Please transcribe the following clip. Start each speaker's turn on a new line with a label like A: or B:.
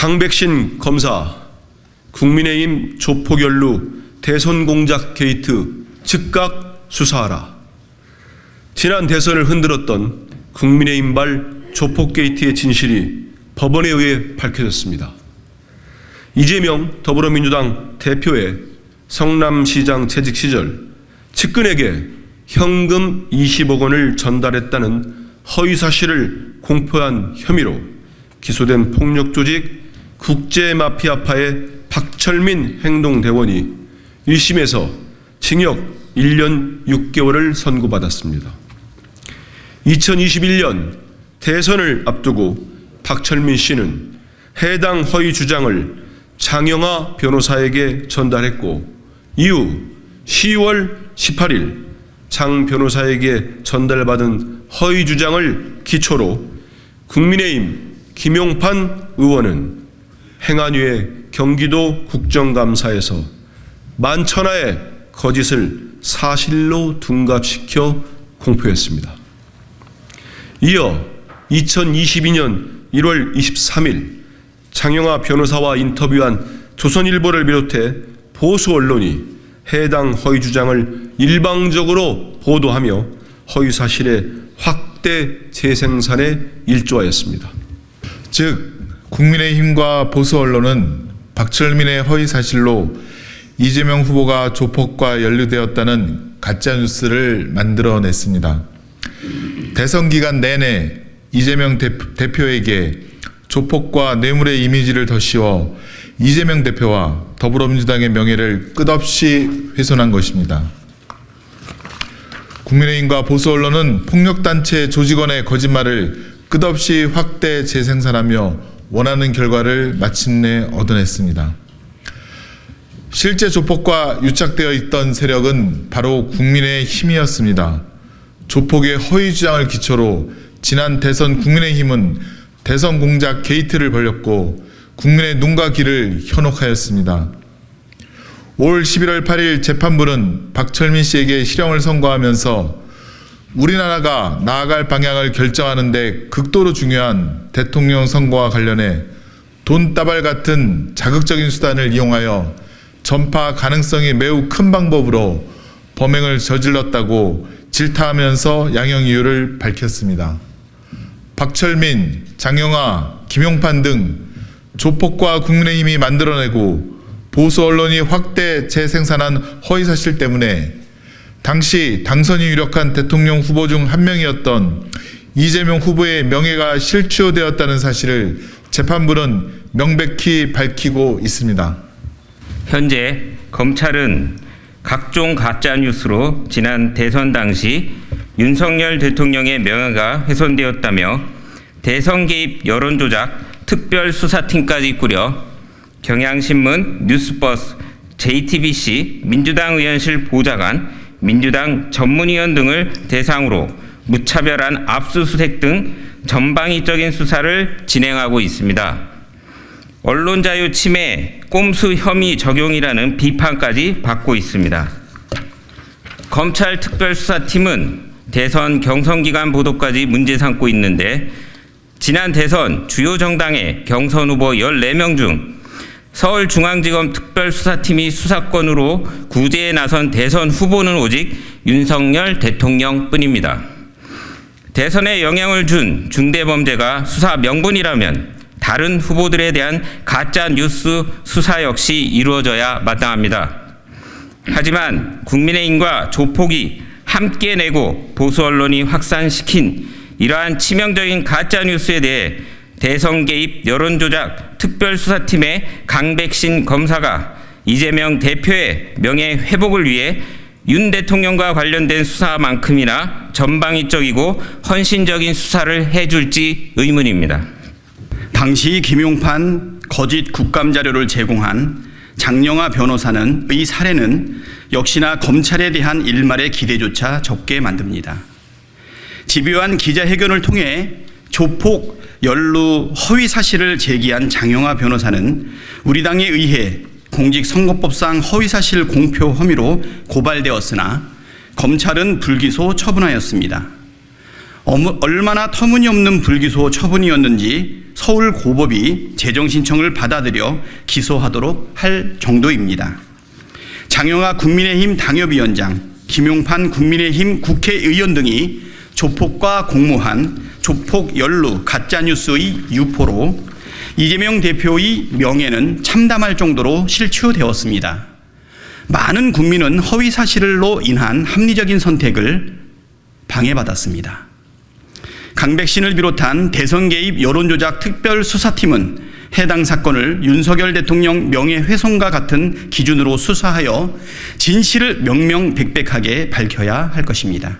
A: 강백신 검사, 국민의힘 조폭연루 대선 공작 게이트 즉각 수사하라. 지난 대선을 흔들었던 국민의힘발 조폭 게이트의 진실이 법원에 의해 밝혀졌습니다. 이재명 더불어민주당 대표의 성남시장 재직 시절 측근에게 현금 20억 원을 전달했다는 허위 사실을 공표한 혐의로 기소된 폭력조직 국제마피아파의 박철민 행동대원이 1심에서 징역 1년 6개월을 선고받았습니다. 2021년 대선을 앞두고 박철민 씨는 해당 허위 주장을 장영하 변호사에게 전달했고 이후 10월 18일 장 변호사에게 전달받은 허위 주장을 기초로 국민의힘 김용판 의원은 행안위의 경기도 국정감사에서 만천하의 거짓을 사실로 둔갑시켜 공표했습니다. 이어 2022년 1월 23일 장영하 변호사와 인터뷰한 조선일보를 비롯해 보수 언론이 해당 허위 주장을 일방적으로 보도하며 허위 사실의 확대 재생산에 일조하였습니다.
B: 즉 국민의힘과 보수 언론은 박철민의 허위 사실로 이재명 후보가 조폭과 연루되었다는 가짜뉴스를 만들어냈습니다. 대선 기간 내내 이재명 대표에게 조폭과 뇌물의 이미지를 더 씌워 이재명 대표와 더불어민주당의 명예를 끝없이 훼손한 것입니다. 국민의힘과 보수 언론은 폭력단체 조직원의 거짓말을 끝없이 확대 재생산하며 원하는 결과를 마침내 얻어냈습니다. 실제 조폭과 유착되어 있던 세력은 바로 국민의힘이었습니다. 조폭의 허위 주장을 기초로 지난 대선 국민의힘은 대선 공작 게이트를 벌였고 국민의 눈과 귀를 현혹하였습니다. 올 11월 8일 재판부는 박철민 씨에게 실형을 선고하면서 우리나라가 나아갈 방향을 결정하는 데 극도로 중요한 대통령 선거와 관련해 돈다발 같은 자극적인 수단을 이용하여 전파 가능성이 매우 큰 방법으로 범행을 저질렀다고 질타하면서 양형 이유를 밝혔습니다. 박철민, 장영하, 김용판 등 조폭과 국민의힘이 만들어내고 보수 언론이 확대 재생산한 허위사실 때문에 당시 당선이 유력한 대통령 후보 중 한 명이었던 이재명 후보의 명예가 실추되었다는 사실을 재판부는 명백히 밝히고 있습니다.
C: 현재 검찰은 각종 가짜뉴스로 지난 대선 당시 윤석열 대통령의 명예가 훼손되었다며 대선 개입 여론조작 특별수사팀까지 꾸려 경향신문, 뉴스버스, JTBC, 민주당 의원실 보좌관, 민주당 전문위원 등을 대상으로 무차별한 압수수색 등 전방위적인 수사를 진행하고 있습니다. 언론자유 침해, 꼼수 혐의 적용이라는 비판까지 받고 있습니다. 검찰 특별수사팀은 대선 경선기간 보도까지 문제 삼고 있는데 지난 대선 주요 정당의 경선 후보 14명 중 서울중앙지검 특별수사팀이 수사권으로 구제에 나선 대선 후보는 오직 윤석열 대통령뿐입니다. 대선에 영향을 준 중대범죄가 수사 명분이라면 다른 후보들에 대한 가짜 뉴스 수사 역시 이루어져야 마땅합니다. 하지만 국민의힘과 조폭이 함께 내고 보수 언론이 확산시킨 이러한 치명적인 가짜 뉴스에 대해 대선 개입 여론조작 특별수사팀의 강백신 검사가 이재명 대표의 명예 회복을 위해 윤 대통령과 관련된 수사만큼이나 전방위적이고 헌신적인 수사를 해줄지 의문입니다.
D: 당시 김용판 거짓 국감자료를 제공한 장영하 변호사는 이 사례는 역시나 검찰에 대한 일말의 기대조차 적게 만듭니다. 집요한 기자회견을 통해 조폭 연루 허위 사실을 제기한 장영하 변호사는 우리 당에 의해 공직선거법상 허위사실 공표 혐의로 고발되었으나 검찰은 불기소 처분하였습니다. 얼마나 터무니없는 불기소 처분이었는지 서울고법이 재정신청을 받아들여 기소하도록 할 정도입니다. 장영하 국민의힘 당협위원장, 김용판 국민의힘 국회의원 등이 조폭과 공모한 조폭 연루 가짜뉴스의 유포로 이재명 대표의 명예는 참담할 정도로 실추되었습니다. 많은 국민은 허위 사실로 인한 합리적인 선택을 방해받았습니다. 강백신을 비롯한 대선 개입 여론조작 특별수사팀은 해당 사건을 윤석열 대통령 명예훼손과 같은 기준으로 수사하여 진실을 명명백백하게 밝혀야 할 것입니다.